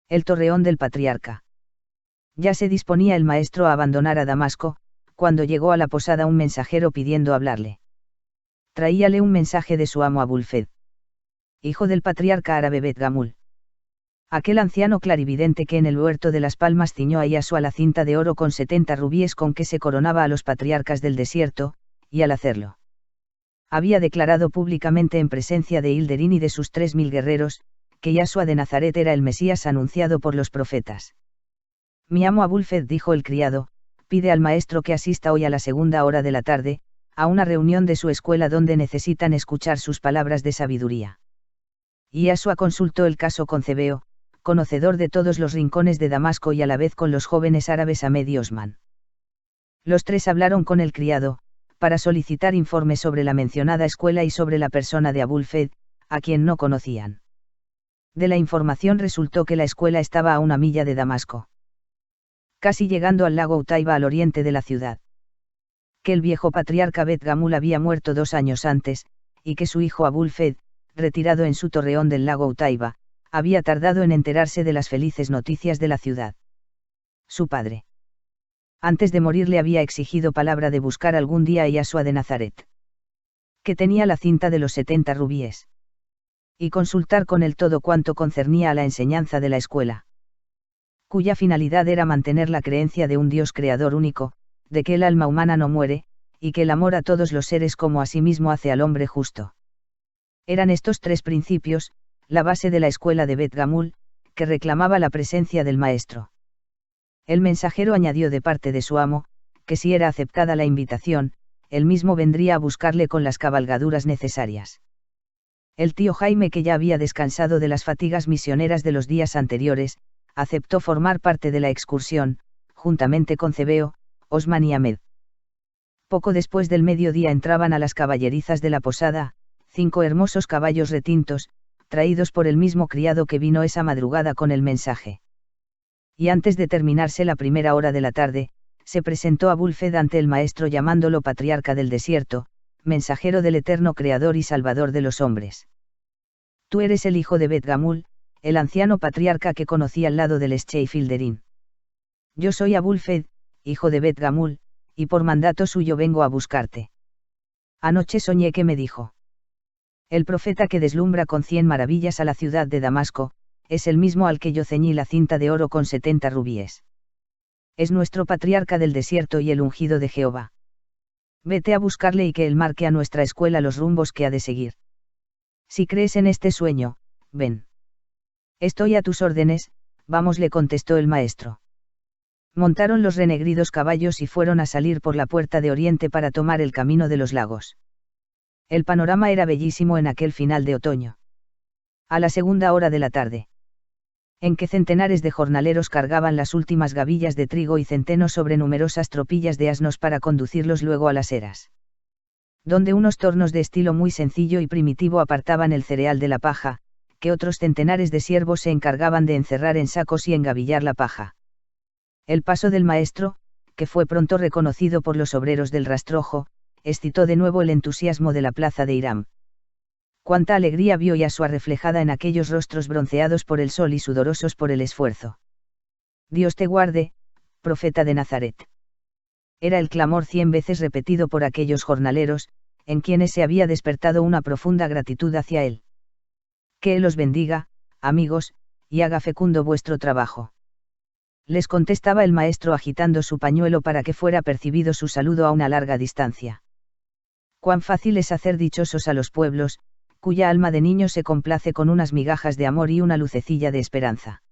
El torreón del patriarca. Ya se disponía el maestro a abandonar a Damasco, cuando llegó a la posada un mensajero pidiendo hablarle. Traíale un mensaje de su amo Abulfed, hijo del patriarca árabe Bet Gamul. Aquel anciano clarividente que en el huerto de las Palmas ciñó a Yasua la cinta de oro con 70 rubíes con que se coronaba a los patriarcas del desierto, y al hacerlo, había declarado públicamente en presencia de Hilderín y de sus 3000 guerreros, que Yasua de Nazaret era el Mesías anunciado por los profetas. Mi amo Abulfed, dijo el criado, pide al maestro que asista hoy a la 2:00 de la tarde, a una reunión de su escuela donde necesitan escuchar sus palabras de sabiduría. Y Yasua consultó el caso con Cebeo, conocedor de todos los rincones de Damasco y a la vez con los jóvenes árabes Ahmed y Osman. Los tres hablaron con el criado, para solicitar informes sobre la mencionada escuela y sobre la persona de Abulfed, a quien no conocían. De la información resultó que la escuela estaba a 1 milla de Damasco, casi llegando al lago Utaiba al oriente de la ciudad. Que el viejo patriarca Bet Gamul había muerto 2 años antes, y que su hijo Abulfed, retirado en su torreón del lago Utaiba, había tardado en enterarse de las felices noticias de la ciudad. Su padre, antes de morir, le había exigido palabra de buscar algún día a Yasua de Nazaret, que tenía la cinta de los 70 rubíes, y consultar con él todo cuanto concernía a la enseñanza de la escuela, cuya finalidad era mantener la creencia de un Dios creador único, de que el alma humana no muere, y que el amor a todos los seres como a sí mismo hace al hombre justo. Eran estos 3 principios, la base de la escuela de Bet Gamul, que reclamaba la presencia del maestro. El mensajero añadió de parte de su amo, que si era aceptada la invitación, él mismo vendría a buscarle con las cabalgaduras necesarias. El tío Jaime, que ya había descansado de las fatigas misioneras de los días anteriores, aceptó formar parte de la excursión, juntamente con Cebeo, Osman y Ahmed. Poco después del mediodía entraban a las caballerizas de la posada, 5 hermosos caballos retintos, traídos por el mismo criado que vino esa madrugada con el mensaje. Y antes de terminarse la 1:00 de la tarde, se presentó Abulfed ante el maestro llamándolo patriarca del desierto, mensajero del eterno creador y salvador de los hombres. Tú eres el hijo de Bet Gamul, el anciano patriarca que conocí al lado del Sheikh Hilderín. Yo soy Abulfed, hijo de Bet Gamul, y por mandato suyo vengo a buscarte. Anoche soñé que me dijo: el profeta que deslumbra con 100 maravillas a la ciudad de Damasco, es el mismo al que yo ceñí la cinta de oro con 70 rubíes. Es nuestro patriarca del desierto y el ungido de Jehová. Vete a buscarle y que él marque a nuestra escuela los rumbos que ha de seguir. Si crees en este sueño, ven. Estoy a tus órdenes, vamos, le contestó el maestro. Montaron los renegridos caballos y fueron a salir por la puerta de oriente para tomar el camino de los lagos. El panorama era bellísimo en aquel final de otoño. A la 2:00 de la tarde, en que centenares de jornaleros cargaban las últimas gavillas de trigo y centeno sobre numerosas tropillas de asnos para conducirlos luego a las eras, donde unos tornos de estilo muy sencillo y primitivo apartaban el cereal de la paja, que otros centenares de siervos se encargaban de encerrar en sacos y engavillar la paja. El paso del maestro, que fue pronto reconocido por los obreros del rastrojo, excitó de nuevo el entusiasmo de la plaza de Hiram. Cuánta alegría vio Yasua reflejada en aquellos rostros bronceados por el sol y sudorosos por el esfuerzo. Dios te guarde, profeta de Nazaret. Era el clamor 100 veces repetido por aquellos jornaleros, en quienes se había despertado una profunda gratitud hacia él. Que él los bendiga, amigos, y haga fecundo vuestro trabajo. Les contestaba el maestro agitando su pañuelo para que fuera percibido su saludo a una larga distancia. Cuán fácil es hacer dichosos a los pueblos, cuya alma de niño se complace con unas migajas de amor y una lucecilla de esperanza.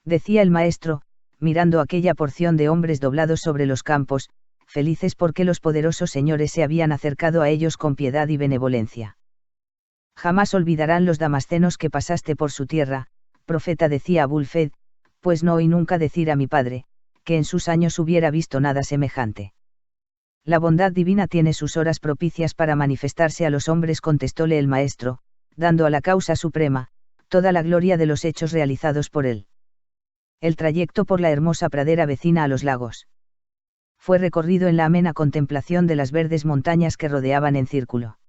Decía el maestro, mirando aquella porción de hombres doblados sobre los campos, felices porque los poderosos señores se habían acercado a ellos con piedad y benevolencia. Jamás olvidarán los damascenos que pasaste por su tierra, profeta, decía Abulfed, pues no oí nunca decir a mi padre, que en sus años hubiera visto nada semejante. La bondad divina tiene sus horas propicias para manifestarse a los hombres, contestóle el maestro, dando a la causa suprema toda la gloria de los hechos realizados por él. El trayecto por la hermosa pradera vecina a los lagos fue recorrido en la amena contemplación de las verdes montañas que rodeaban en círculo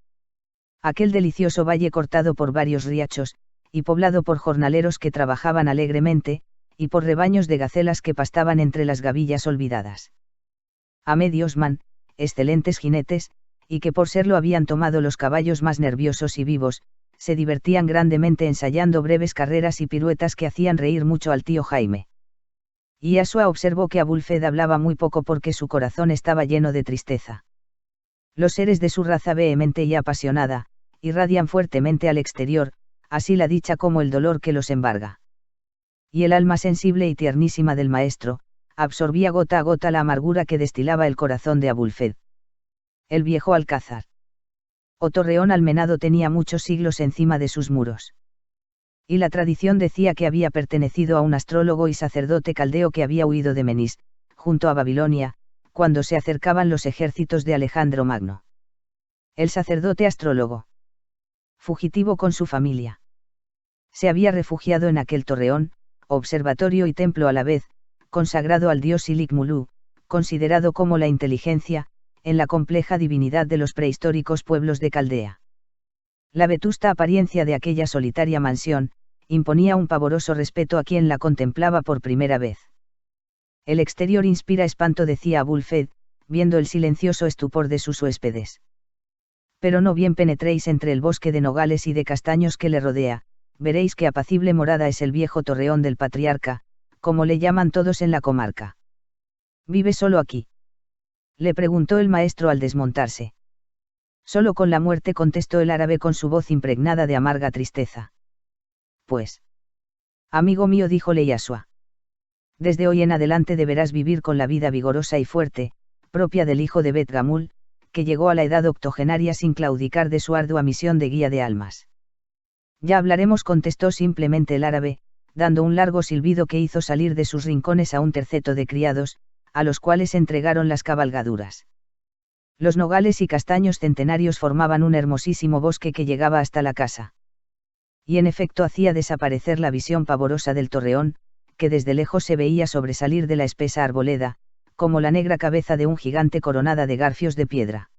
aquel delicioso valle cortado por varios riachos, y poblado por jornaleros que trabajaban alegremente, y por rebaños de gacelas que pastaban entre las gavillas olvidadas. A medios man, excelentes jinetes, y que por serlo habían tomado los caballos más nerviosos y vivos, se divertían grandemente ensayando breves carreras y piruetas que hacían reír mucho al tío Jaime. Y Asua observó que Abulfed hablaba muy poco porque su corazón estaba lleno de tristeza. Los seres de su raza vehemente y apasionada, irradian fuertemente al exterior, así la dicha como el dolor que los embarga. Y el alma sensible y tiernísima del maestro, absorbía gota a gota la amargura que destilaba el corazón de Abulfed. El viejo alcázar o torreón almenado tenía muchos siglos encima de sus muros. Y la tradición decía que había pertenecido a un astrólogo y sacerdote caldeo que había huido de Menís, junto a Babilonia, cuando se acercaban los ejércitos de Alejandro Magno. El sacerdote astrólogo, fugitivo con su familia, se había refugiado en aquel torreón, observatorio y templo a la vez, consagrado al dios Ilik-Mulu, considerado como la inteligencia, en la compleja divinidad de los prehistóricos pueblos de Caldea. La vetusta apariencia de aquella solitaria mansión, imponía un pavoroso respeto a quien la contemplaba por primera vez. El exterior inspira espanto, decía Abulfed, viendo el silencioso estupor de sus huéspedes. Pero no bien penetréis entre el bosque de nogales y de castaños que le rodea, veréis qué apacible morada es el viejo torreón del patriarca, como le llaman todos en la comarca. ¿Vive solo aquí?, le preguntó el maestro al desmontarse. Solo con la muerte, contestó el árabe con su voz impregnada de amarga tristeza. Pues, amigo mío, díjole Yasua, desde hoy en adelante deberás vivir con la vida vigorosa y fuerte, propia del hijo de Bet Gamul, que llegó a la edad octogenaria sin claudicar de su ardua misión de guía de almas. Ya hablaremos, contestó simplemente el árabe, dando un largo silbido que hizo salir de sus rincones a un terceto de criados, a los cuales entregaron las cabalgaduras. Los nogales y castaños centenarios formaban un hermosísimo bosque que llegaba hasta la casa. Y en efecto hacía desaparecer la visión pavorosa del torreón, que desde lejos se veía sobresalir de la espesa arboleda, como la negra cabeza de un gigante coronada de garfios de piedra.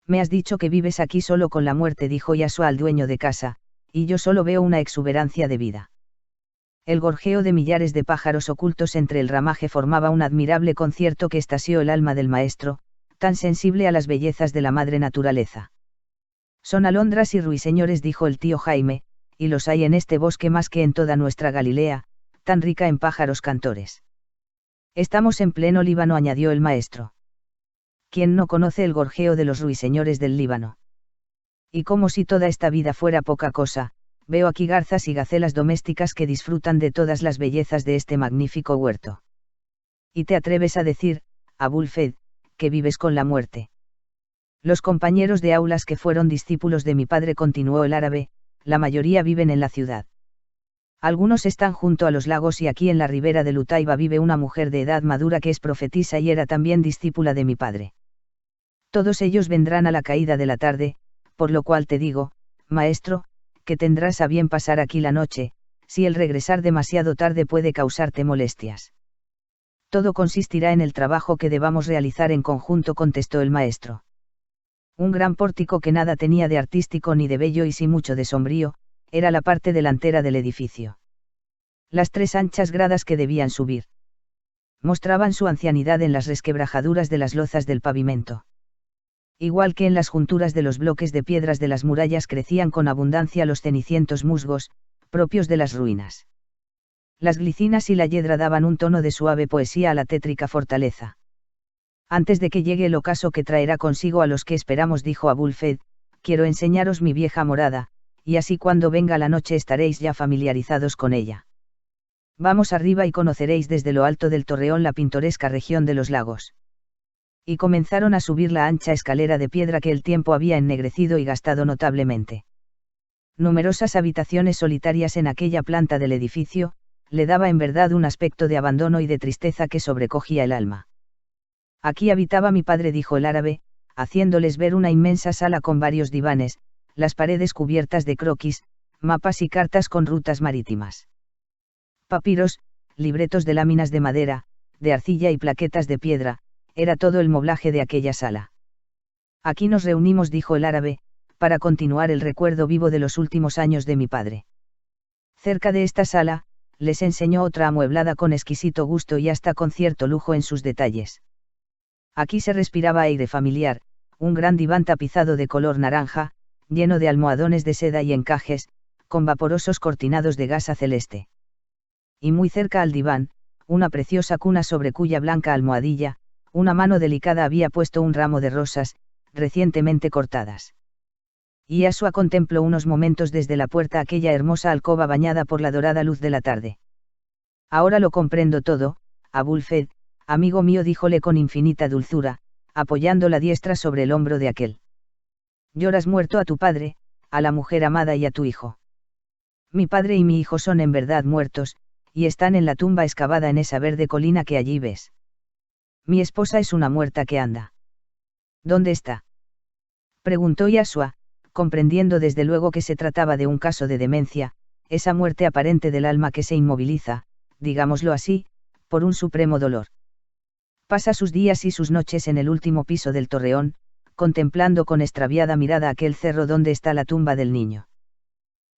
Me has dicho que vives aquí solo con la muerte, dijo Yasua al dueño de casa, y yo solo veo una exuberancia de vida. El gorjeo de millares de pájaros ocultos entre el ramaje formaba un admirable concierto que extasió el alma del maestro, tan sensible a las bellezas de la madre naturaleza. Son alondras y ruiseñores, dijo el tío Jaime, y los hay en este bosque más que en toda nuestra Galilea, tan rica en pájaros cantores. Estamos en pleno Líbano, añadió el maestro. ¿Quién no conoce el gorjeo de los ruiseñores del Líbano? Y como si toda esta vida fuera poca cosa, veo aquí garzas y gacelas domésticas que disfrutan de todas las bellezas de este magnífico huerto. ¿Y te atreves a decir, Abulfed, que vives con la muerte? Los compañeros de aulas que fueron discípulos de mi padre, continuó el árabe, la mayoría viven en la ciudad. Algunos están junto a los lagos y aquí en la ribera de Lutaiba vive una mujer de edad madura que es profetisa y era también discípula de mi padre. Todos ellos vendrán a la caída de la tarde, por lo cual te digo, maestro, que tendrás a bien pasar aquí la noche, si el regresar demasiado tarde puede causarte molestias. Todo consistirá en el trabajo que debamos realizar en conjunto, contestó el maestro. Un gran pórtico que nada tenía de artístico ni de bello y sí mucho de sombrío, era la parte delantera del edificio. Las 3 anchas gradas que debían subir mostraban su ancianidad en las resquebrajaduras de las lozas del pavimento. Igual que en las junturas de los bloques de piedras de las murallas crecían con abundancia los cenicientos musgos, propios de las ruinas. Las glicinas y la yedra daban un tono de suave poesía a la tétrica fortaleza. Antes de que llegue el ocaso que traerá consigo a los que esperamos, dijo Abulfed, quiero enseñaros mi vieja morada, y así cuando venga la noche estaréis ya familiarizados con ella. Vamos arriba y conoceréis desde lo alto del torreón la pintoresca región de los lagos. Y comenzaron a subir la ancha escalera de piedra que el tiempo había ennegrecido y gastado notablemente. Numerosas habitaciones solitarias en aquella planta del edificio, le daba en verdad un aspecto de abandono y de tristeza que sobrecogía el alma. Aquí habitaba mi padre, dijo el árabe, haciéndoles ver una inmensa sala con varios divanes, las paredes cubiertas de croquis, mapas y cartas con rutas marítimas. Papiros, libretos de láminas de madera, de arcilla y plaquetas de piedra, era todo el moblaje de aquella sala. Aquí nos reunimos, dijo el árabe, para continuar el recuerdo vivo de los últimos años de mi padre. Cerca de esta sala, les enseñó otra amueblada con exquisito gusto y hasta con cierto lujo en sus detalles. Aquí se respiraba aire familiar, un gran diván tapizado de color naranja, lleno de almohadones de seda y encajes, con vaporosos cortinados de gasa celeste. Y muy cerca al diván, una preciosa cuna sobre cuya blanca almohadilla, una mano delicada había puesto un ramo de rosas, recientemente cortadas. Y Asua contempló unos momentos desde la puerta aquella hermosa alcoba bañada por la dorada luz de la tarde. Ahora lo comprendo todo, Abulfed, amigo mío, díjole con infinita dulzura, apoyando la diestra sobre el hombro de aquel. Lloras muerto a tu padre, a la mujer amada y a tu hijo. Mi padre y mi hijo son en verdad muertos, y están en la tumba excavada en esa verde colina que allí ves. Mi esposa es una muerta que anda. ¿Dónde está? Preguntó Yasua, comprendiendo desde luego que se trataba de un caso de demencia, esa muerte aparente del alma que se inmoviliza, digámoslo así, por un supremo dolor. Pasa sus días y sus noches en el último piso del torreón, contemplando con extraviada mirada aquel cerro donde está la tumba del niño.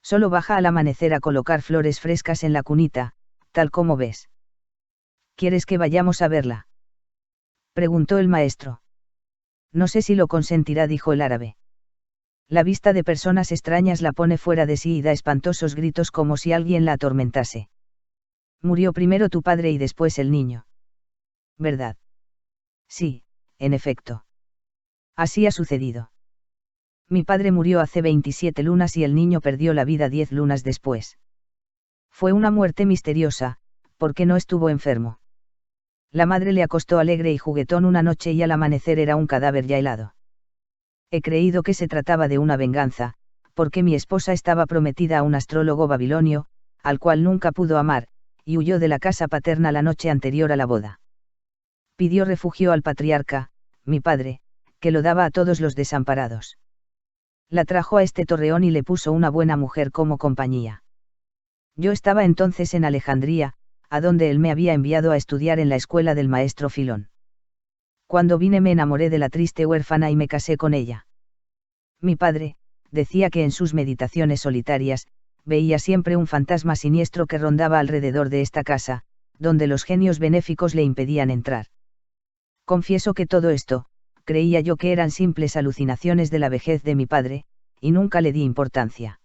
Solo baja al amanecer a colocar flores frescas en la cunita, tal como ves. ¿Quieres que vayamos a verla?, preguntó el maestro. No sé si lo consentirá, dijo el árabe. La vista de personas extrañas la pone fuera de sí y da espantosos gritos como si alguien la atormentase. Murió primero tu padre y después el niño. ¿Verdad? Sí, en efecto. Así ha sucedido. Mi padre murió hace 27 lunas y el niño perdió la vida 10 lunas después. Fue una muerte misteriosa, porque no estuvo enfermo. La madre le acostó alegre y juguetón una noche y al amanecer era un cadáver ya helado. He creído que se trataba de una venganza, porque mi esposa estaba prometida a un astrólogo babilonio, al cual nunca pudo amar, y huyó de la casa paterna la noche anterior a la boda. Pidió refugio al patriarca, mi padre, que lo daba a todos los desamparados. La trajo a este torreón y le puso una buena mujer como compañía. Yo estaba entonces en Alejandría, a donde él me había enviado a estudiar en la escuela del maestro Filón. Cuando vine me enamoré de la triste huérfana y me casé con ella. Mi padre, decía que en sus meditaciones solitarias, veía siempre un fantasma siniestro que rondaba alrededor de esta casa, donde los genios benéficos le impedían entrar. Confieso que todo esto, creía yo que eran simples alucinaciones de la vejez de mi padre, y nunca le di importancia.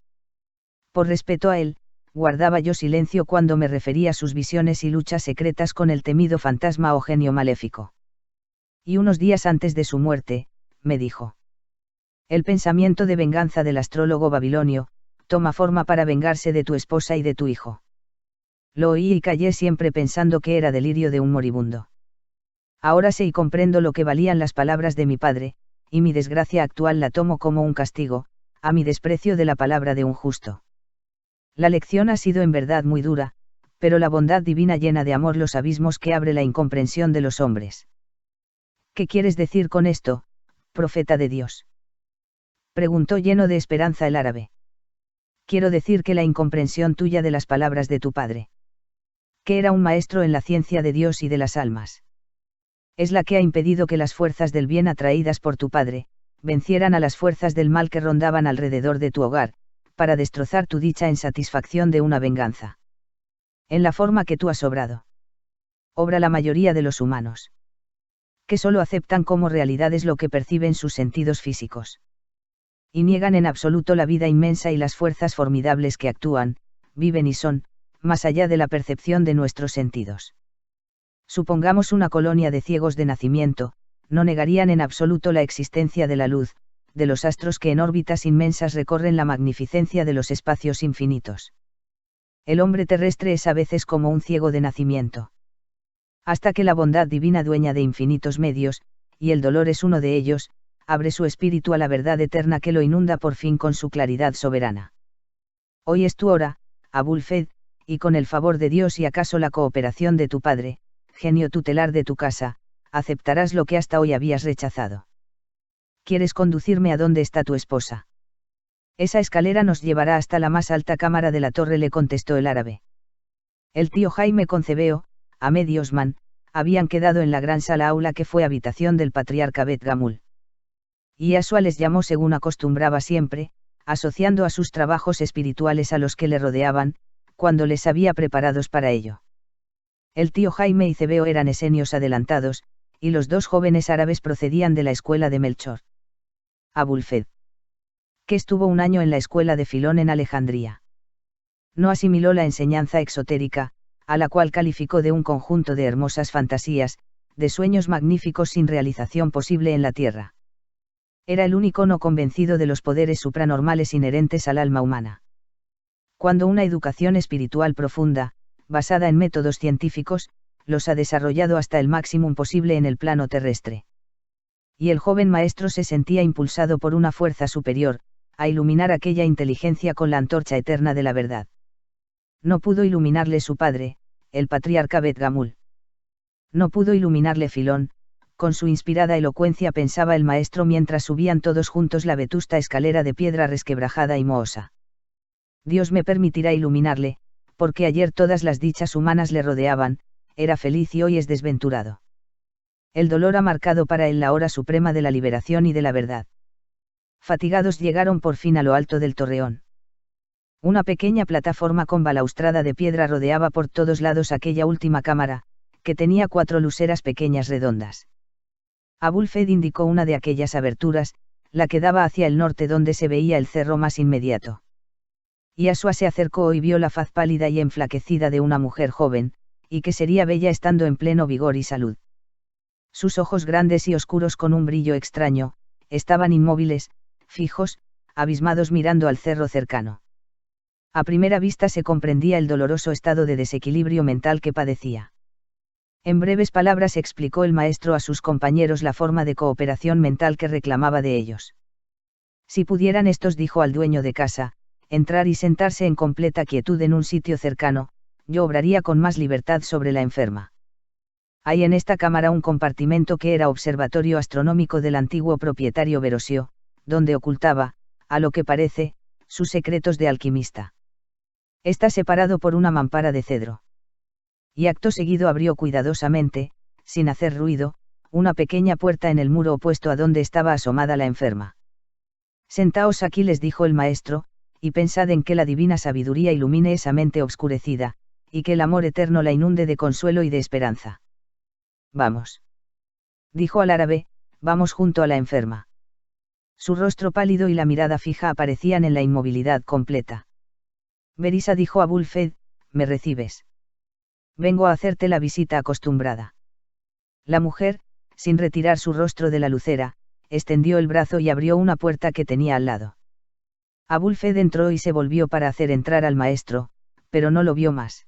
Por respeto a él, guardaba yo silencio cuando me refería a sus visiones y luchas secretas con el temido fantasma o genio maléfico. Y unos días antes de su muerte, me dijo: el pensamiento de venganza del astrólogo babilonio, toma forma para vengarse de tu esposa y de tu hijo. Lo oí y callé siempre pensando que era delirio de un moribundo. Ahora sé y comprendo lo que valían las palabras de mi padre, y mi desgracia actual la tomo como un castigo, a mi desprecio de la palabra de un justo. La lección ha sido en verdad muy dura, pero la bondad divina llena de amor los abismos que abre la incomprensión de los hombres. ¿Qué quieres decir con esto, profeta de Dios?, preguntó lleno de esperanza el árabe. Quiero decir que la incomprensión tuya de las palabras de tu padre, que era un maestro en la ciencia de Dios y de las almas, es la que ha impedido que las fuerzas del bien atraídas por tu padre, vencieran a las fuerzas del mal que rondaban alrededor de tu hogar, para destrozar tu dicha en satisfacción de una venganza. En la forma que tú has obrado, obra la mayoría de los humanos, que solo aceptan como realidades lo que perciben sus sentidos físicos. Y niegan en absoluto la vida inmensa y las fuerzas formidables que actúan, viven y son, más allá de la percepción de nuestros sentidos. Supongamos una colonia de ciegos de nacimiento, no negarían en absoluto la existencia de la luz, de los astros que en órbitas inmensas recorren la magnificencia de los espacios infinitos. El hombre terrestre es a veces como un ciego de nacimiento. Hasta que la bondad divina dueña de infinitos medios, y el dolor es uno de ellos, abre su espíritu a la verdad eterna que lo inunda por fin con su claridad soberana. Hoy es tu hora, Abulfed, y con el favor de Dios y acaso la cooperación de tu padre, genio tutelar de tu casa, aceptarás lo que hasta hoy habías rechazado. ¿Quieres conducirme a donde está tu esposa? Esa escalera nos llevará hasta la más alta cámara de la torre, le contestó el árabe. El tío Jaime Concebeo, Ahmed y Osman, habían quedado en la gran sala aula que fue habitación del patriarca Bet Gamul. Y Asua les llamó según acostumbraba siempre, asociando a sus trabajos espirituales a los que le rodeaban, cuando les había preparados para ello. El tío Jaime y Cebeo eran esenios adelantados, y los dos jóvenes árabes procedían de la escuela de Melchor. Abulfed, que estuvo un año en la escuela de Filón en Alejandría. No asimiló la enseñanza exotérica, a la cual calificó de un conjunto de hermosas fantasías, de sueños magníficos sin realización posible en la tierra. Era el único no convencido de los poderes supranormales inherentes al alma humana. Cuando una educación espiritual profunda, basada en métodos científicos, los ha desarrollado hasta el máximo posible en el plano terrestre. Y el joven maestro se sentía impulsado por una fuerza superior, a iluminar aquella inteligencia con la antorcha eterna de la verdad. No pudo iluminarle su padre, el patriarca Bet-Gamul. No pudo iluminarle Filón, con su inspirada elocuencia pensaba el maestro mientras subían todos juntos la vetusta escalera de piedra resquebrajada y mohosa. Dios me permitirá iluminarle, porque ayer todas las dichas humanas le rodeaban, era feliz y hoy es desventurado. El dolor ha marcado para él la hora suprema de la liberación y de la verdad. Fatigados llegaron por fin a lo alto del torreón. Una pequeña plataforma con balaustrada de piedra rodeaba por todos lados aquella última cámara, que tenía 4 luceras pequeñas redondas. Abulfed indicó una de aquellas aberturas, la que daba hacia el norte donde se veía el cerro más inmediato. Y Asua se acercó y vio la faz pálida y enflaquecida de una mujer joven, y que sería bella estando en pleno vigor y salud. Sus ojos grandes y oscuros con un brillo extraño, estaban inmóviles, fijos, abismados mirando al cerro cercano. A primera vista se comprendía el doloroso estado de desequilibrio mental que padecía. En breves palabras explicó el maestro a sus compañeros la forma de cooperación mental que reclamaba de ellos. Si pudieran estos, dijo al dueño de casa, entrar y sentarse en completa quietud en un sitio cercano, yo obraría con más libertad sobre la enferma. Hay en esta cámara un compartimento que era observatorio astronómico del antiguo propietario Verosio, donde ocultaba, a lo que parece, sus secretos de alquimista. Está separado por una mampara de cedro. Y acto seguido abrió cuidadosamente, sin hacer ruido, una pequeña puerta en el muro opuesto a donde estaba asomada la enferma. Sentaos aquí, les dijo el maestro, y pensad en que la divina sabiduría ilumine esa mente obscurecida, y que el amor eterno la inunde de consuelo y de esperanza. Vamos. Dijo al árabe, vamos junto a la enferma. Su rostro pálido y la mirada fija aparecían en la inmovilidad completa. Berisa, dijo Abulfed, ¿me recibes? Vengo a hacerte la visita acostumbrada. La mujer, sin retirar su rostro de la lucera, extendió el brazo y abrió una puerta que tenía al lado. Abulfed entró y se volvió para hacer entrar al maestro, pero no lo vio más.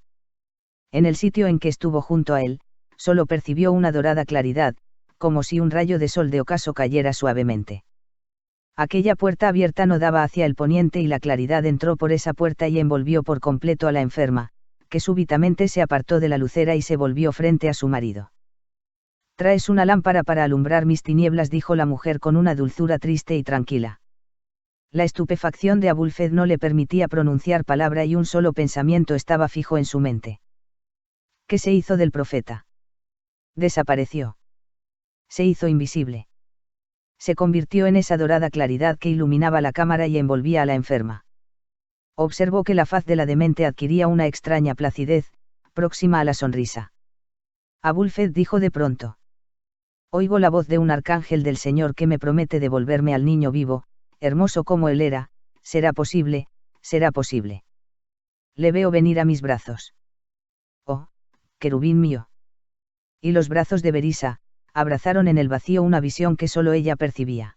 En el sitio en que estuvo junto a él, solo percibió una dorada claridad, como si un rayo de sol de ocaso cayera suavemente. Aquella puerta abierta no daba hacia el poniente y la claridad entró por esa puerta y envolvió por completo a la enferma, que súbitamente se apartó de la lucera y se volvió frente a su marido. «Traes una lámpara para alumbrar mis tinieblas», dijo la mujer con una dulzura triste y tranquila. La estupefacción de Abulfed no le permitía pronunciar palabra y un solo pensamiento estaba fijo en su mente. ¿Qué se hizo del profeta? Desapareció. Se hizo invisible. Se convirtió en esa dorada claridad que iluminaba la cámara y envolvía a la enferma. Observó que la faz de la demente adquiría una extraña placidez, próxima a la sonrisa. Abulfed dijo de pronto: «Oigo la voz de un arcángel del Señor que me promete devolverme al niño vivo, hermoso como él era. Será posible, será posible. Le veo venir a mis brazos. Oh, querubín mío». Y los brazos de Berisa abrazaron en el vacío una visión que solo ella percibía.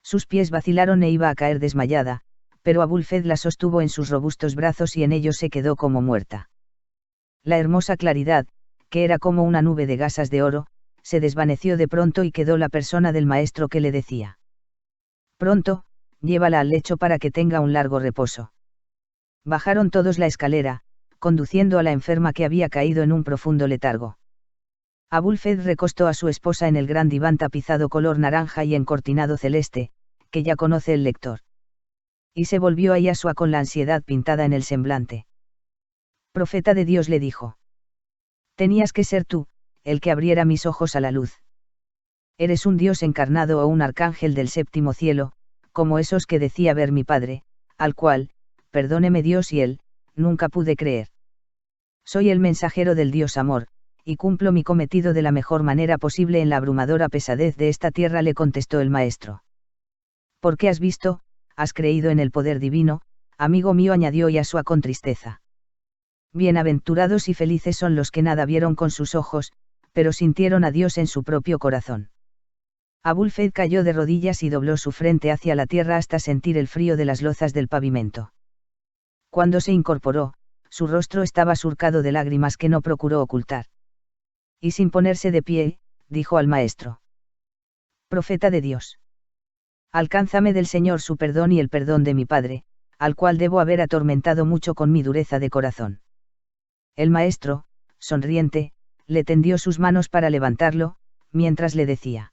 Sus pies vacilaron e iba a caer desmayada, pero Abulfed la sostuvo en sus robustos brazos y en ellos se quedó como muerta. La hermosa claridad, que era como una nube de gasas de oro, se desvaneció de pronto y quedó la persona del maestro que le decía: «Pronto, llévala al lecho para que tenga un largo reposo». Bajaron todos la escalera, conduciendo a la enferma que había caído en un profundo letargo. Abulfed recostó a su esposa en el gran diván tapizado color naranja y encortinado celeste, que ya conoce el lector. Y se volvió a Yasua con la ansiedad pintada en el semblante. «Profeta de Dios», le dijo. «Tenías que ser tú, el que abriera mis ojos a la luz. Eres un Dios encarnado o un arcángel del séptimo cielo, como esos que decía ver mi padre, al cual, perdóneme Dios y él, nunca pude creer. Soy el mensajero del Dios Amor, y cumplo mi cometido de la mejor manera posible en la abrumadora pesadez de esta tierra, le contestó el maestro. Porque has visto, has creído en el poder divino, amigo mío, añadió Yashua con tristeza. Bienaventurados y felices son los que nada vieron con sus ojos, pero sintieron a Dios en su propio corazón. Abul-Fed cayó de rodillas y dobló su frente hacia la tierra hasta sentir el frío de las lozas del pavimento. Cuando se incorporó, su rostro estaba surcado de lágrimas que no procuró ocultar. Y sin ponerse de pie, dijo al maestro: Profeta de Dios, alcánzame del Señor su perdón y el perdón de mi padre, al cual debo haber atormentado mucho con mi dureza de corazón. El maestro, sonriente, le tendió sus manos para levantarlo, mientras le decía: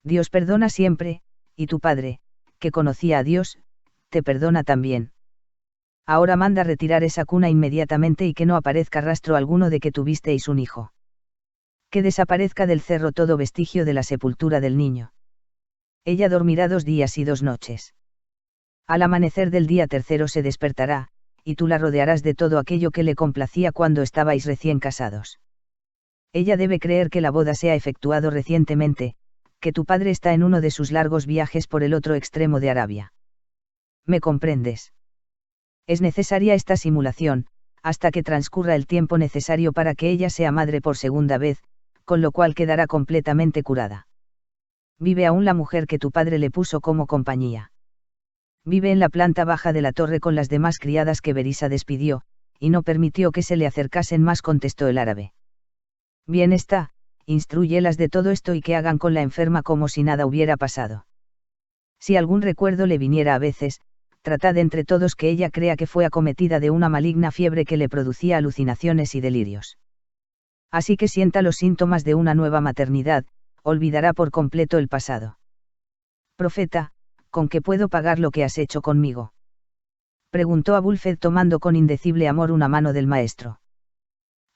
Dios perdona siempre, y tu padre, que conocía a Dios, te perdona también. Ahora manda retirar esa cuna inmediatamente y que no aparezca rastro alguno de que tuvisteis un hijo. Que desaparezca del cerro todo vestigio de la sepultura del niño. Ella dormirá 2 días y 2 noches. Al amanecer del día tercero se despertará, y tú la rodearás de todo aquello que le complacía cuando estabais recién casados. Ella debe creer que la boda se ha efectuado recientemente, que tu padre está en uno de sus largos viajes por el otro extremo de Arabia. ¿Me comprendes? Es necesaria esta simulación, hasta que transcurra el tiempo necesario para que ella sea madre por segunda vez, con lo cual quedará completamente curada. Vive aún la mujer que tu padre le puso como compañía. Vive en la planta baja de la torre con las demás criadas que Berisa despidió, y no permitió que se le acercasen más, contestó el árabe. Bien está, instrúyelas de todo esto y que hagan con la enferma como si nada hubiera pasado. Si algún recuerdo le viniera a veces, tratad entre todos que ella crea que fue acometida de una maligna fiebre que le producía alucinaciones y delirios. Así que sienta los síntomas de una nueva maternidad, olvidará por completo el pasado. Profeta, ¿con qué puedo pagar lo que has hecho conmigo?, preguntó Abul-Fed tomando con indecible amor una mano del maestro.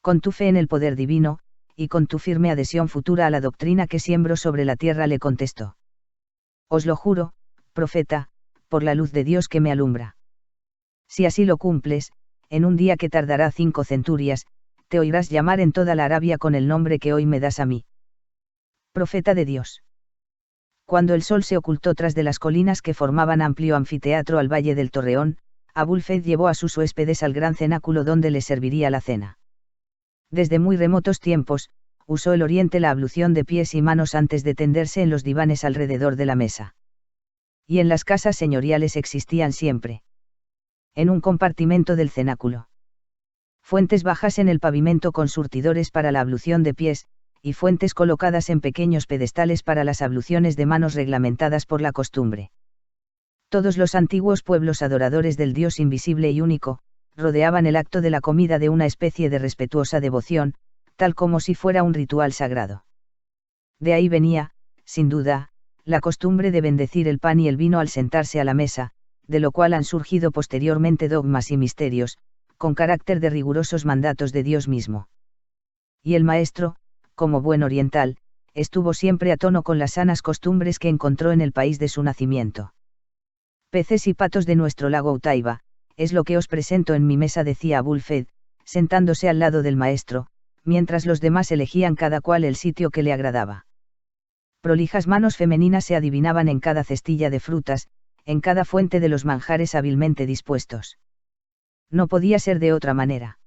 Con tu fe en el poder divino, y con tu firme adhesión futura a la doctrina que siembro sobre la tierra, le contestó. Os lo juro, profeta, por la luz de Dios que me alumbra. Si así lo cumples, en un día que tardará 5 centurias, te oirás llamar en toda la Arabia con el nombre que hoy me das a mí. Profeta de Dios. Cuando el sol se ocultó tras de las colinas que formaban amplio anfiteatro al valle del Torreón, Abul-Fed llevó a sus huéspedes al gran cenáculo donde les serviría la cena. Desde muy remotos tiempos, usó el Oriente la ablución de pies y manos antes de tenderse en los divanes alrededor de la mesa. Y en las casas señoriales existían siempre, en un compartimento del cenáculo, fuentes bajas en el pavimento con surtidores para la ablución de pies, y fuentes colocadas en pequeños pedestales para las abluciones de manos reglamentadas por la costumbre. Todos los antiguos pueblos adoradores del Dios invisible y único, rodeaban el acto de la comida de una especie de respetuosa devoción, tal como si fuera un ritual sagrado. De ahí venía, sin duda, la costumbre de bendecir el pan y el vino al sentarse a la mesa, de lo cual han surgido posteriormente dogmas y misterios, con carácter de rigurosos mandatos de Dios mismo. Y el maestro, como buen oriental, estuvo siempre a tono con las sanas costumbres que encontró en el país de su nacimiento. Peces y patos de nuestro lago Utaiba, es lo que os presento en mi mesa, decía Abul-Fed, sentándose al lado del maestro, mientras los demás elegían cada cual el sitio que le agradaba. Prolijas manos femeninas se adivinaban en cada cestilla de frutas, en cada fuente de los manjares hábilmente dispuestos. No podía ser de otra manera.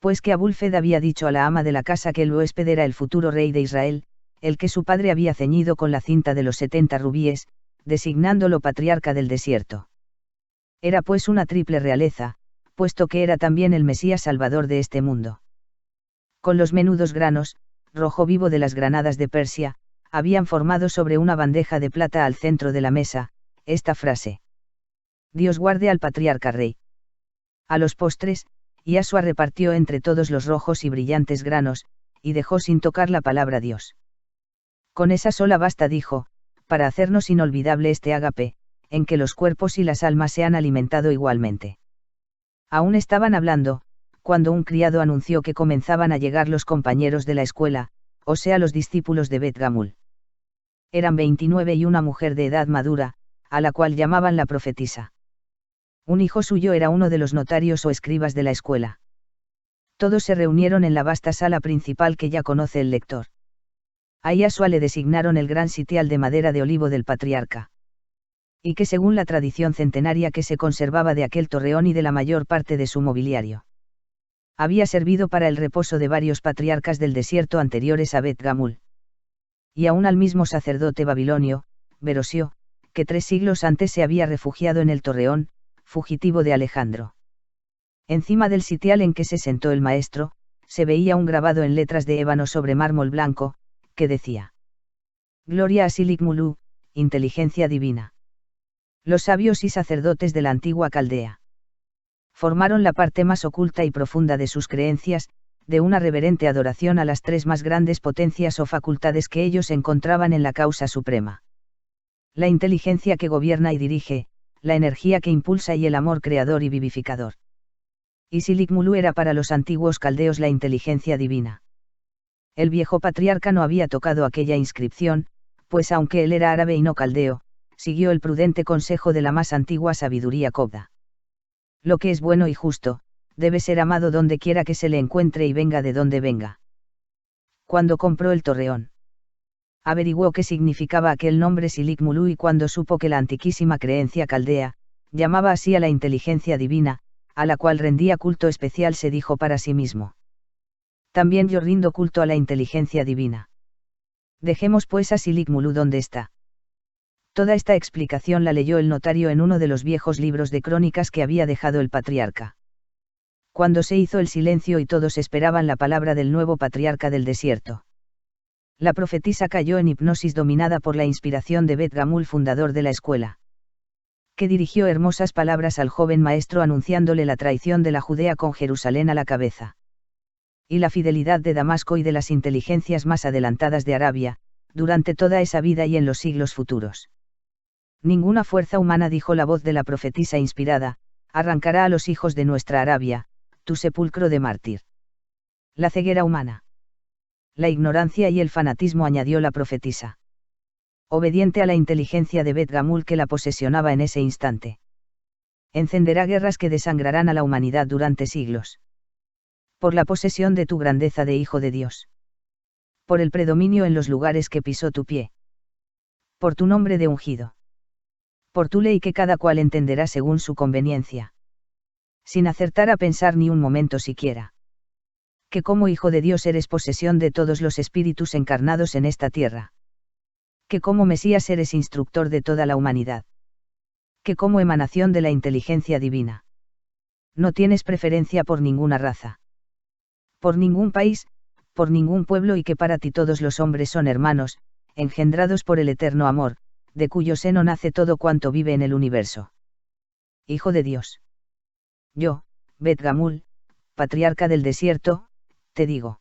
Pues que Abul-Fed había dicho a la ama de la casa que el huésped era el futuro rey de Israel, el que su padre había ceñido con la cinta de los 70 rubíes, designándolo patriarca del desierto. Era pues una triple realeza, puesto que era también el Mesías salvador de este mundo. Con los menudos granos, rojo vivo de las granadas de Persia, habían formado sobre una bandeja de plata al centro de la mesa, esta frase: Dios guarde al patriarca rey. A los postres, Yashua repartió entre todos los rojos y brillantes granos, y dejó sin tocar la palabra Dios. Con esa sola basta, dijo, para hacernos inolvidable este ágape, en que los cuerpos y las almas se han alimentado igualmente. Aún estaban hablando, cuando un criado anunció que comenzaban a llegar los compañeros de la escuela, o sea los discípulos de Bet Gamul. Eran 29 y una mujer de edad madura, a la cual llamaban la profetisa. Un hijo suyo era uno de los notarios o escribas de la escuela. Todos se reunieron en la vasta sala principal que ya conoce el lector. A Yasua le designaron el gran sitial de madera de olivo del patriarca. Y que según la tradición centenaria que se conservaba de aquel torreón y de la mayor parte de su mobiliario, había servido para el reposo de varios patriarcas del desierto anteriores a Bet Gamul. Y aún al mismo sacerdote babilonio, Verosio, que 3 siglos antes se había refugiado en el torreón, fugitivo de Alejandro. Encima del sitial en que se sentó el maestro, se veía un grabado en letras de ébano sobre mármol blanco, que decía: Gloria a Silik Mulu, inteligencia divina. Los sabios y sacerdotes de la antigua Caldea formaron la parte más oculta y profunda de sus creencias, de una reverente adoración a las 3 más grandes potencias o facultades que ellos encontraban en la causa suprema. La inteligencia que gobierna y dirige, la energía que impulsa y el amor creador y vivificador. Y Silik Mulu era para los antiguos caldeos la inteligencia divina. El viejo patriarca no había tocado aquella inscripción, pues aunque él era árabe y no caldeo, siguió el prudente consejo de la más antigua sabiduría copta. Lo que es bueno y justo, debe ser amado donde quiera que se le encuentre y venga de donde venga. Cuando compró el torreón, averiguó qué significaba aquel nombre Silik Mulu, y cuando supo que la antiquísima creencia caldea llamaba así a la inteligencia divina, a la cual rendía culto especial, se dijo para sí mismo: también yo rindo culto a la inteligencia divina. Dejemos pues a Silik Mulu donde está. Toda esta explicación la leyó el notario en uno de los viejos libros de crónicas que había dejado el patriarca. Cuando se hizo el silencio y todos esperaban la palabra del nuevo patriarca del desierto, la profetisa cayó en hipnosis dominada por la inspiración de Bet Gamul, fundador de la escuela, que dirigió hermosas palabras al joven maestro anunciándole la traición de la Judea con Jerusalén a la cabeza, y la fidelidad de Damasco y de las inteligencias más adelantadas de Arabia, durante toda esa vida y en los siglos futuros. Ninguna fuerza humana, dijo la voz de la profetisa inspirada, arrancará a los hijos de nuestra Arabia, tu sepulcro de mártir. La ceguera humana, la ignorancia y el fanatismo, añadió la profetisa, obediente a la inteligencia de Bet Gamul que la posesionaba en ese instante, encenderá guerras que desangrarán a la humanidad durante siglos. Por la posesión de tu grandeza de Hijo de Dios. Por el predominio en los lugares que pisó tu pie. Por tu nombre de ungido. Por tu ley que cada cual entenderá según su conveniencia. Sin acertar a pensar ni un momento siquiera. Que como Hijo de Dios eres posesión de todos los espíritus encarnados en esta tierra. Que como Mesías eres instructor de toda la humanidad. Que como emanación de la inteligencia divina. No tienes preferencia por ninguna raza. Por ningún país, por ningún pueblo, y que para ti todos los hombres son hermanos, engendrados por el eterno amor, de cuyo seno nace todo cuanto vive en el universo. Hijo de Dios. Yo, Bet Gamul, patriarca del desierto, te digo.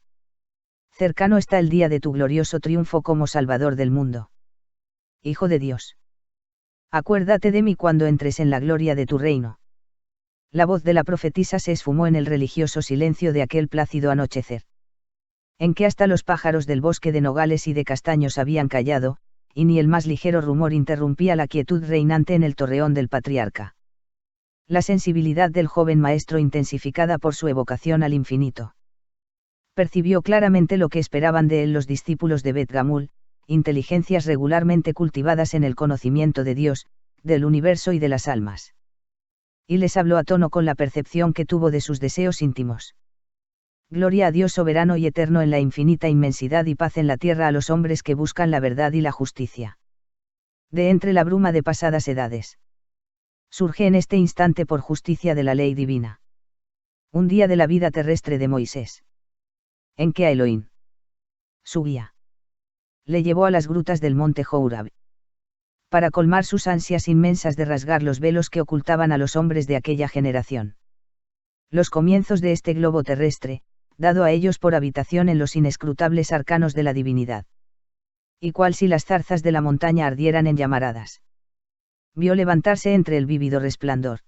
Cercano está el día de tu glorioso triunfo como Salvador del mundo. Hijo de Dios. Acuérdate de mí cuando entres en la gloria de tu reino. La voz de la profetisa se esfumó en el religioso silencio de aquel plácido anochecer, en que hasta los pájaros del bosque de nogales y de castaños habían callado, y ni el más ligero rumor interrumpía la quietud reinante en el torreón del patriarca. La sensibilidad del joven maestro, intensificada por su evocación al infinito, percibió claramente lo que esperaban de él los discípulos de Bet Gamul, inteligencias regularmente cultivadas en el conocimiento de Dios, del universo y de las almas. Y les habló a tono con la percepción que tuvo de sus deseos íntimos. Gloria a Dios soberano y eterno en la infinita inmensidad, y paz en la tierra a los hombres que buscan la verdad y la justicia. De entre la bruma de pasadas edades. Surge en este instante por justicia de la ley divina. Un día de la vida terrestre de Moisés. En que a Elohim, su guía, le llevó a las grutas del monte Horab, para colmar sus ansias inmensas de rasgar los velos que ocultaban a los hombres de aquella generación. Los comienzos de este globo terrestre, dado a ellos por habitación en los inescrutables arcanos de la divinidad. Y cual si las zarzas de la montaña ardieran en llamaradas. Vio levantarse entre el vívido resplandor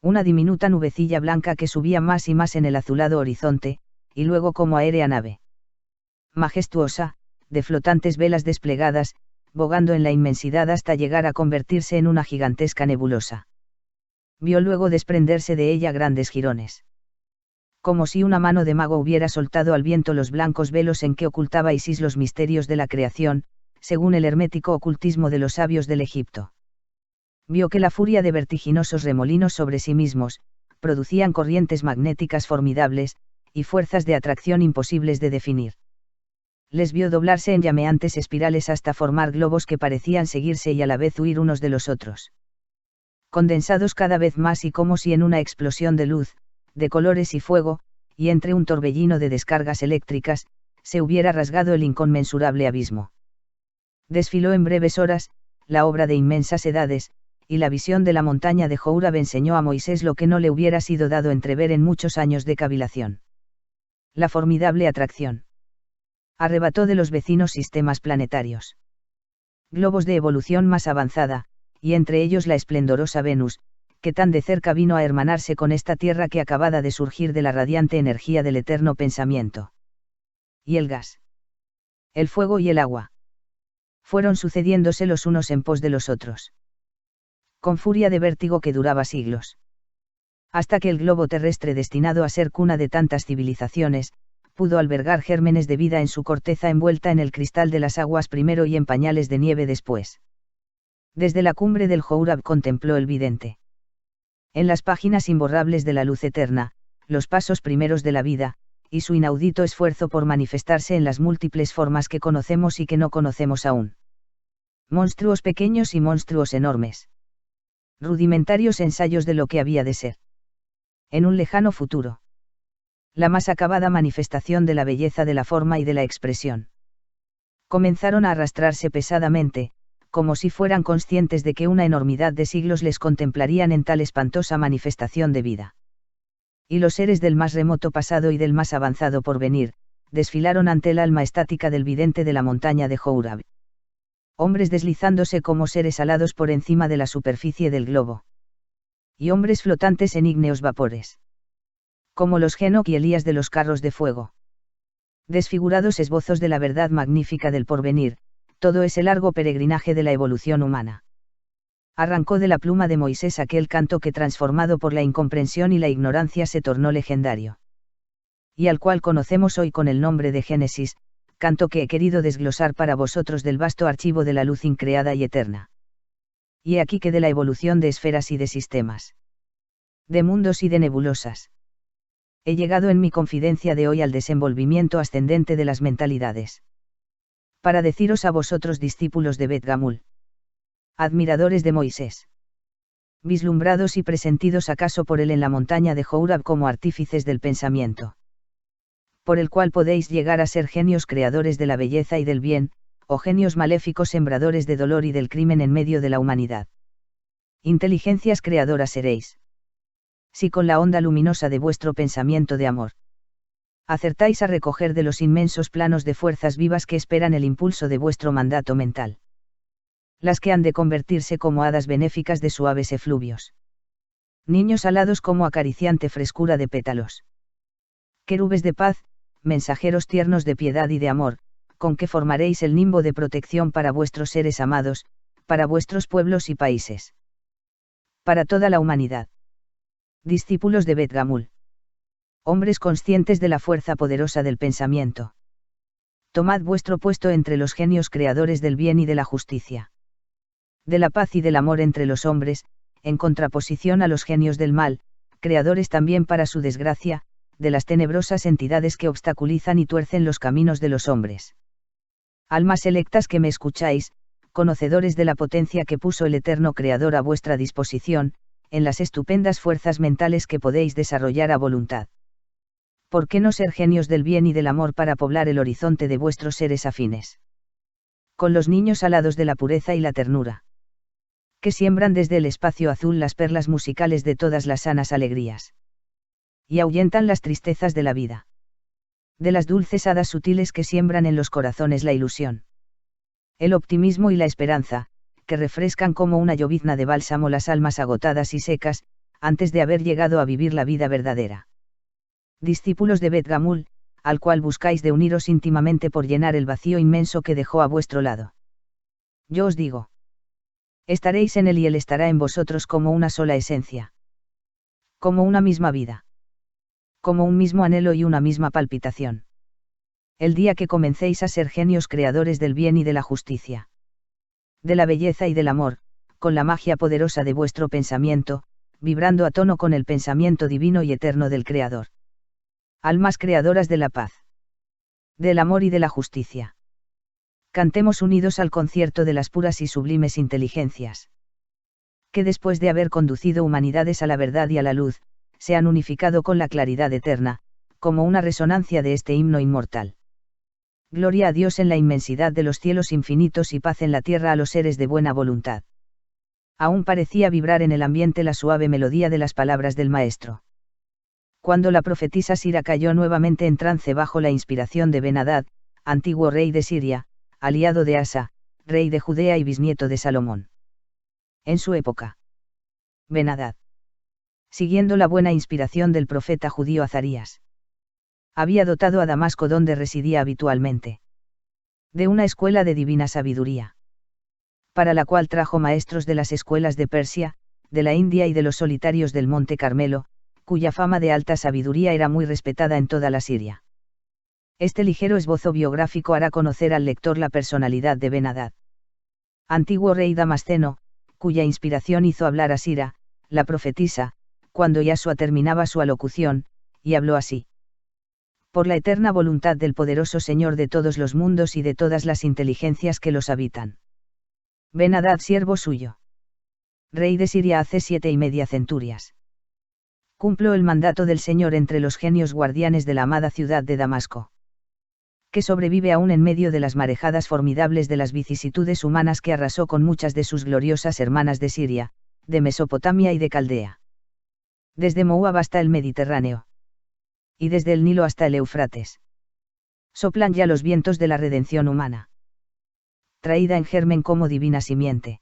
una diminuta nubecilla blanca que subía más y más en el azulado horizonte, y luego como aérea nave majestuosa, de flotantes velas desplegadas, bogando en la inmensidad hasta llegar a convertirse en una gigantesca nebulosa. Vio luego desprenderse de ella grandes jirones. Como si una mano de mago hubiera soltado al viento los blancos velos en que ocultaba Isis los misterios de la creación, según el hermético ocultismo de los sabios del Egipto. Vio que la furia de vertiginosos remolinos sobre sí mismos, producían corrientes magnéticas formidables, y fuerzas de atracción imposibles de definir. Les vio doblarse en llameantes espirales hasta formar globos que parecían seguirse y a la vez huir unos de los otros. Condensados cada vez más y como si en una explosión de luz, de colores y fuego, y entre un torbellino de descargas eléctricas, se hubiera rasgado el inconmensurable abismo. Desfiló en breves horas, la obra de inmensas edades, y la visión de la montaña de Horeb enseñó a Moisés lo que no le hubiera sido dado entrever en muchos años de cavilación. La formidable atracción. Arrebató de los vecinos sistemas planetarios. Globos de evolución más avanzada, y entre ellos la esplendorosa Venus, que tan de cerca vino a hermanarse con esta tierra que acababa de surgir de la radiante energía del eterno pensamiento. Y el gas. El fuego y el agua. Fueron sucediéndose los unos en pos de los otros. Con furia de vértigo que duraba siglos. Hasta que el globo terrestre destinado a ser cuna de tantas civilizaciones, pudo albergar gérmenes de vida en su corteza envuelta en el cristal de las aguas primero y en pañales de nieve después. Desde la cumbre del Horeb contempló el vidente. En las páginas imborrables de la luz eterna, los pasos primeros de la vida, y su inaudito esfuerzo por manifestarse en las múltiples formas que conocemos y que no conocemos aún. Monstruos pequeños y monstruos enormes. Rudimentarios ensayos de lo que había de ser. En un lejano futuro. La más acabada manifestación de la belleza de la forma y de la expresión. Comenzaron a arrastrarse pesadamente, como si fueran conscientes de que una enormidad de siglos les contemplarían en tal espantosa manifestación de vida. Y los seres del más remoto pasado y del más avanzado porvenir, desfilaron ante el alma estática del vidente de la montaña de Horeb. Hombres deslizándose como seres alados por encima de la superficie del globo. Y hombres flotantes en ígneos vapores. Como los Enoc y Elías de los carros de fuego. Desfigurados esbozos de la verdad magnífica del porvenir, todo ese largo peregrinaje de la evolución humana. Arrancó de la pluma de Moisés aquel canto que transformado por la incomprensión y la ignorancia se tornó legendario. Y al cual conocemos hoy con el nombre de Génesis, canto que he querido desglosar para vosotros del vasto archivo de la luz increada y eterna. Y he aquí que de la evolución de esferas y de sistemas. De mundos y de nebulosas. He llegado en mi confidencia de hoy al desenvolvimiento ascendente de las mentalidades. Para deciros a vosotros discípulos de Bet Gamul. Admiradores de Moisés. Vislumbrados y presentidos acaso por él en la montaña de Horeb como artífices del pensamiento. Por el cual podéis llegar a ser genios creadores de la belleza y del bien, o genios maléficos sembradores de dolor y del crimen en medio de la humanidad. Inteligencias creadoras seréis. Si con la onda luminosa de vuestro pensamiento de amor acertáis a recoger de los inmensos planos de fuerzas vivas que esperan el impulso de vuestro mandato mental. Las que han de convertirse como hadas benéficas de suaves efluvios. Niños alados como acariciante frescura de pétalos. Querubes de paz, mensajeros tiernos de piedad y de amor, con que formaréis el nimbo de protección para vuestros seres amados, para vuestros pueblos y países. Para toda la humanidad. Discípulos de Bet Gamul. Hombres conscientes de la fuerza poderosa del pensamiento. Tomad vuestro puesto entre los genios creadores del bien y de la justicia. De la paz y del amor entre los hombres, en contraposición a los genios del mal, creadores también para su desgracia, de las tenebrosas entidades que obstaculizan y tuercen los caminos de los hombres. Almas electas que me escucháis, conocedores de la potencia que puso el eterno Creador a vuestra disposición, en las estupendas fuerzas mentales que podéis desarrollar a voluntad. ¿Por qué no ser genios del bien y del amor para poblar el horizonte de vuestros seres afines? Con los niños alados de la pureza y la ternura. Que siembran desde el espacio azul las perlas musicales de todas las sanas alegrías. Y ahuyentan las tristezas de la vida. De las dulces hadas sutiles que siembran en los corazones la ilusión. El optimismo y la esperanza, que refrescan como una llovizna de bálsamo las almas agotadas y secas, antes de haber llegado a vivir la vida verdadera. Discípulos de Bet Gamul, al cual buscáis de uniros íntimamente por llenar el vacío inmenso que dejó a vuestro lado. Yo os digo. Estaréis en él y él estará en vosotros como una sola esencia. Como una misma vida. Como un mismo anhelo y una misma palpitación. El día que comencéis a ser genios creadores del bien y de la justicia. De la belleza y del amor, con la magia poderosa de vuestro pensamiento, vibrando a tono con el pensamiento divino y eterno del Creador. Almas creadoras de la paz. Del amor y de la justicia. Cantemos unidos al concierto de las puras y sublimes inteligencias. Que después de haber conducido humanidades a la verdad y a la luz, se han unificado con la claridad eterna, como una resonancia de este himno inmortal. Gloria a Dios en la inmensidad de los cielos infinitos y paz en la tierra a los seres de buena voluntad. Aún parecía vibrar en el ambiente la suave melodía de las palabras del maestro. Cuando la profetisa Sira cayó nuevamente en trance bajo la inspiración de Ben-Hadad, antiguo rey de Siria, aliado de Asa, rey de Judea y bisnieto de Salomón. En su época. Ben-Hadad. Siguiendo la buena inspiración del profeta judío Azarías. Había dotado a Damasco donde residía habitualmente. De una escuela de divina sabiduría. Para la cual trajo maestros de las escuelas de Persia, de la India y de los solitarios del Monte Carmelo, cuya fama de alta sabiduría era muy respetada en toda la Siria. Este ligero esbozo biográfico hará conocer al lector la personalidad de Ben-Hadad. Antiguo rey damasceno, cuya inspiración hizo hablar a Sira, la profetisa, cuando Yasua terminaba su alocución, y habló así. Por la eterna voluntad del poderoso Señor de todos los mundos y de todas las inteligencias que los habitan. Ben-Hadad siervo suyo. Rey de Siria hace 7 centurias. Cumplo el mandato del Señor entre los genios guardianes de la amada ciudad de Damasco. Que sobrevive aún en medio de las marejadas formidables de las vicisitudes humanas que arrasó con muchas de sus gloriosas hermanas de Siria, de Mesopotamia y de Caldea. Desde Moab hasta el Mediterráneo. Y desde el Nilo hasta el Éufrates. Soplan ya los vientos de la redención humana. Traída en germen como divina simiente.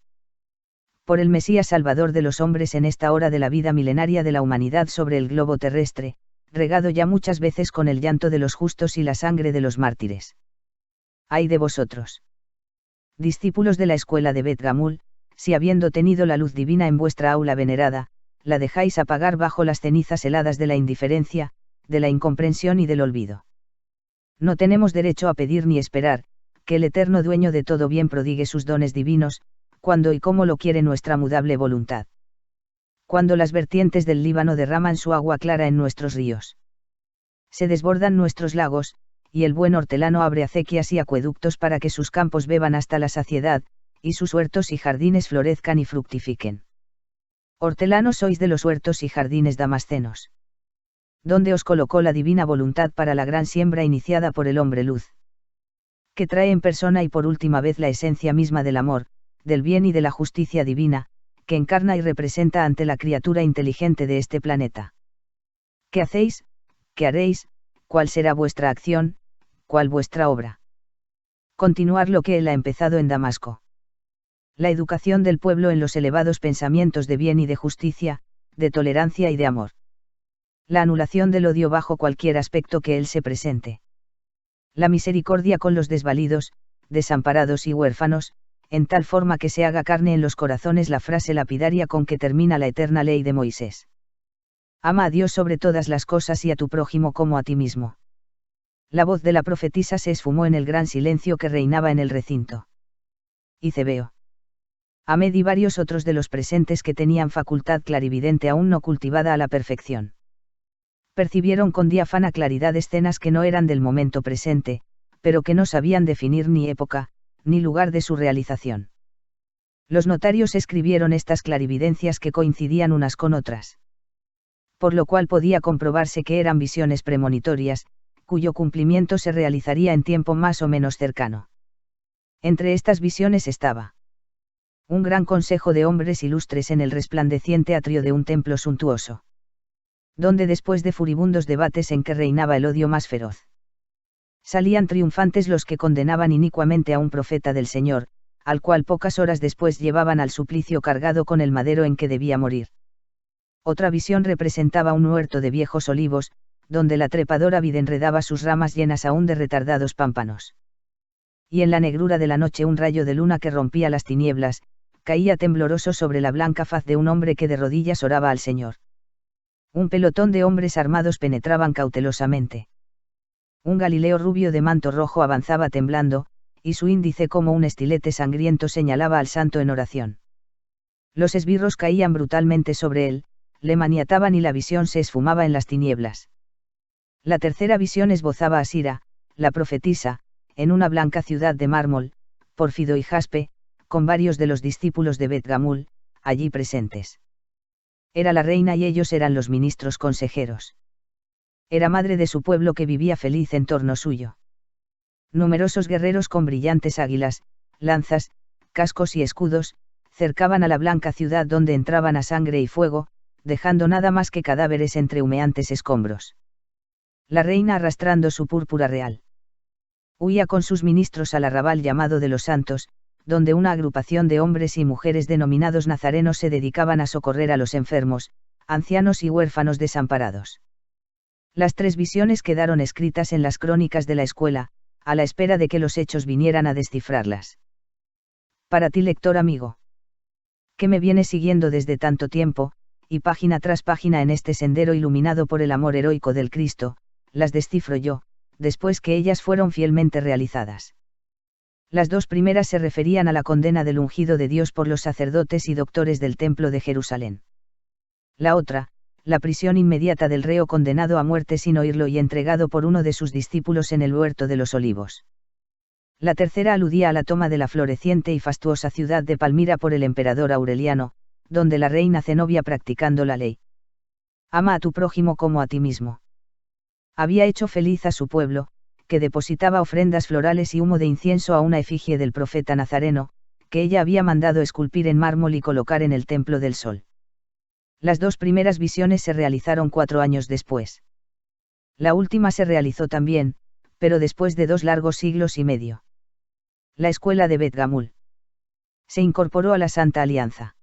Por el Mesías Salvador de los hombres en esta hora de la vida milenaria de la humanidad sobre el globo terrestre, regado ya muchas veces con el llanto de los justos y la sangre de los mártires. Ay de vosotros, discípulos de la escuela de Bet Gamul, si habiendo tenido la luz divina en vuestra aula venerada, la dejáis apagar bajo las cenizas heladas de la indiferencia, de la incomprensión y del olvido. No tenemos derecho a pedir ni esperar, que el eterno dueño de todo bien prodigue sus dones divinos, cuando y como lo quiere nuestra mudable voluntad. Cuando las vertientes del Líbano derraman su agua clara en nuestros ríos. Se desbordan nuestros lagos, y el buen hortelano abre acequias y acueductos para que sus campos beban hasta la saciedad, y sus huertos y jardines florezcan y fructifiquen. Hortelanos sois de los huertos y jardines damascenos. Donde os colocó la divina voluntad para la gran siembra iniciada por el hombre luz. Que trae en persona y por última vez la esencia misma del amor, del bien y de la justicia divina, que encarna y representa ante la criatura inteligente de este planeta. ¿Qué hacéis? ¿Qué haréis? ¿Cuál será vuestra acción? ¿Cuál vuestra obra? Continuar lo que él ha empezado en Damasco. La educación del pueblo en los elevados pensamientos de bien y de justicia, de tolerancia y de amor. La anulación del odio bajo cualquier aspecto que él se presente. La misericordia con los desvalidos, desamparados y huérfanos, en tal forma que se haga carne en los corazones la frase lapidaria con que termina la eterna ley de Moisés. Ama a Dios sobre todas las cosas y a tu prójimo como a ti mismo. La voz de la profetisa se esfumó en el gran silencio que reinaba en el recinto. Y Cebeo. Ahmed y varios otros de los presentes que tenían facultad clarividente aún no cultivada a la perfección. Percibieron con diáfana claridad escenas que no eran del momento presente, pero que no sabían definir ni época, ni lugar de su realización. Los notarios escribieron estas clarividencias que coincidían unas con otras. Por lo cual podía comprobarse que eran visiones premonitorias, cuyo cumplimiento se realizaría en tiempo más o menos cercano. Entre estas visiones estaba un gran consejo de hombres ilustres en el resplandeciente atrio de un templo suntuoso. Donde después de furibundos debates en que reinaba el odio más feroz, salían triunfantes los que condenaban inicuamente a un profeta del Señor, al cual pocas horas después llevaban al suplicio cargado con el madero en que debía morir. Otra visión representaba un huerto de viejos olivos, donde la trepadora vid enredaba sus ramas llenas aún de retardados pámpanos. Y en la negrura de la noche un rayo de luna que rompía las tinieblas, caía tembloroso sobre la blanca faz de un hombre que de rodillas oraba al Señor. Un pelotón de hombres armados penetraban cautelosamente. Un Galileo rubio de manto rojo avanzaba temblando, y su índice como un estilete sangriento señalaba al santo en oración. Los esbirros caían brutalmente sobre él, le maniataban y la visión se esfumaba en las tinieblas. La tercera visión esbozaba a Sira, la profetisa, en una blanca ciudad de mármol, pórfido y jaspe, con varios de los discípulos de Bet Gamul, allí presentes. Era la reina y ellos eran los ministros consejeros. Era madre de su pueblo que vivía feliz en torno suyo. Numerosos guerreros con brillantes águilas, lanzas, cascos y escudos, cercaban a la blanca ciudad donde entraban a sangre y fuego, dejando nada más que cadáveres entre humeantes escombros. La reina arrastrando su púrpura real. Huía con sus ministros al arrabal llamado de los Santos, donde una agrupación de hombres y mujeres denominados nazarenos se dedicaban a socorrer a los enfermos, ancianos y huérfanos desamparados. Las 3 visiones quedaron escritas en las crónicas de la escuela, a la espera de que los hechos vinieran a descifrarlas. Para ti, lector amigo, que me vienes siguiendo desde tanto tiempo, y página tras página en este sendero iluminado por el amor heroico del Cristo, las descifro yo, después que ellas fueron fielmente realizadas. Las 2 primeras se referían a la condena del ungido de Dios por los sacerdotes y doctores del Templo de Jerusalén. La otra, la prisión inmediata del reo condenado a muerte sin oírlo y entregado por uno de sus discípulos en el huerto de los Olivos. La tercera aludía a la toma de la floreciente y fastuosa ciudad de Palmira por el emperador Aureliano, donde la reina Zenobia practicando la ley. Ama a tu prójimo como a ti mismo. Había hecho feliz a su pueblo, que depositaba ofrendas florales y humo de incienso a una efigie del profeta Nazareno, que ella había mandado esculpir en mármol y colocar en el Templo del Sol. Las 2 primeras visiones se realizaron 4 años después. La última se realizó también, pero después de 2 largos siglos y medio. La escuela de Bet Gamul se incorporó a la Santa Alianza,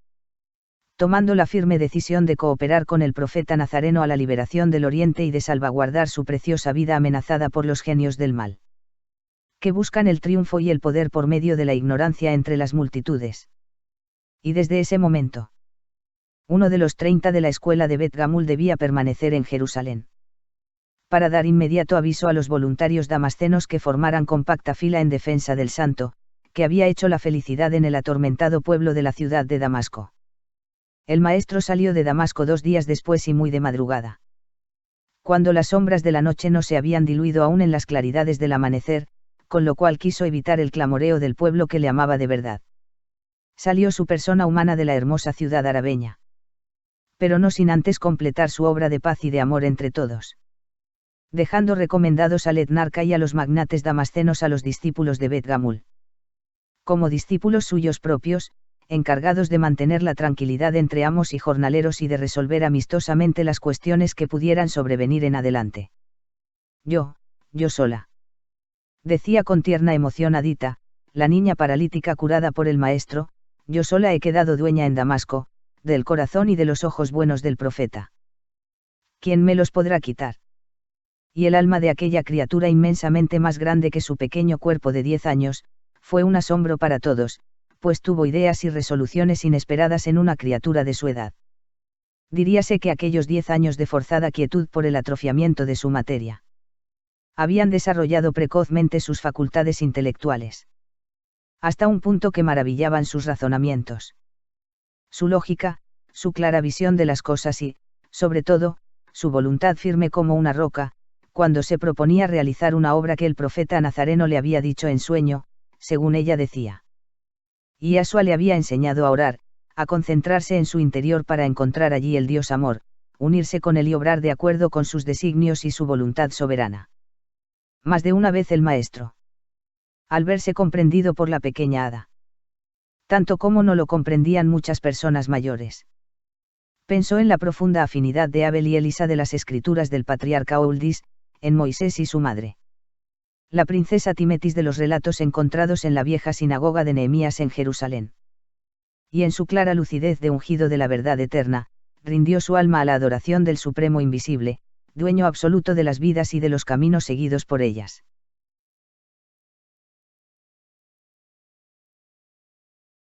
tomando la firme decisión de cooperar con el profeta Nazareno a la liberación del Oriente y de salvaguardar su preciosa vida amenazada por los genios del mal, que buscan el triunfo y el poder por medio de la ignorancia entre las multitudes. Y desde ese momento, uno de los 30 de la escuela de Bet Gamul debía permanecer en Jerusalén, para dar inmediato aviso a los voluntarios damascenos que formaran compacta fila en defensa del santo, que había hecho la felicidad en el atormentado pueblo de la ciudad de Damasco. El maestro salió de Damasco 2 días después y muy de madrugada. Cuando las sombras de la noche no se habían diluido aún en las claridades del amanecer, con lo cual quiso evitar el clamoreo del pueblo que le amaba de verdad. Salió su persona humana de la hermosa ciudad arabeña. Pero no sin antes completar su obra de paz y de amor entre todos. Dejando recomendados al etnarca y a los magnates damascenos a los discípulos de Bet Gamul. Como discípulos suyos propios, encargados de mantener la tranquilidad entre amos y jornaleros y de resolver amistosamente las cuestiones que pudieran sobrevenir en adelante. Yo sola. Decía con tierna emoción Adita, la niña paralítica curada por el maestro, yo sola he quedado dueña en Damasco, del corazón y de los ojos buenos del profeta. ¿Quién me los podrá quitar? Y el alma de aquella criatura inmensamente más grande que su pequeño cuerpo de 10 años, fue un asombro para todos, pues tuvo ideas y resoluciones inesperadas en una criatura de su edad. Diríase que aquellos 10 años de forzada quietud por el atrofiamiento de su materia habían desarrollado precozmente sus facultades intelectuales. Hasta un punto que maravillaban sus razonamientos. Su lógica, su clara visión de las cosas y, sobre todo, su voluntad firme como una roca, cuando se proponía realizar una obra que el profeta Nazareno le había dicho en sueño, según ella decía. Y Yahshua le había enseñado a orar, a concentrarse en su interior para encontrar allí el Dios amor, unirse con él y obrar de acuerdo con sus designios y su voluntad soberana. Más de una vez el maestro, al verse comprendido por la pequeña hada, tanto como no lo comprendían muchas personas mayores, pensó en la profunda afinidad de Abel y Elisa de las escrituras del patriarca Oldis, en Moisés y su madre. La princesa Timetis de los relatos encontrados en la vieja sinagoga de Nehemías en Jerusalén. Y en su clara lucidez de ungido de la verdad eterna, rindió su alma a la adoración del Supremo Invisible, dueño absoluto de las vidas y de los caminos seguidos por ellas.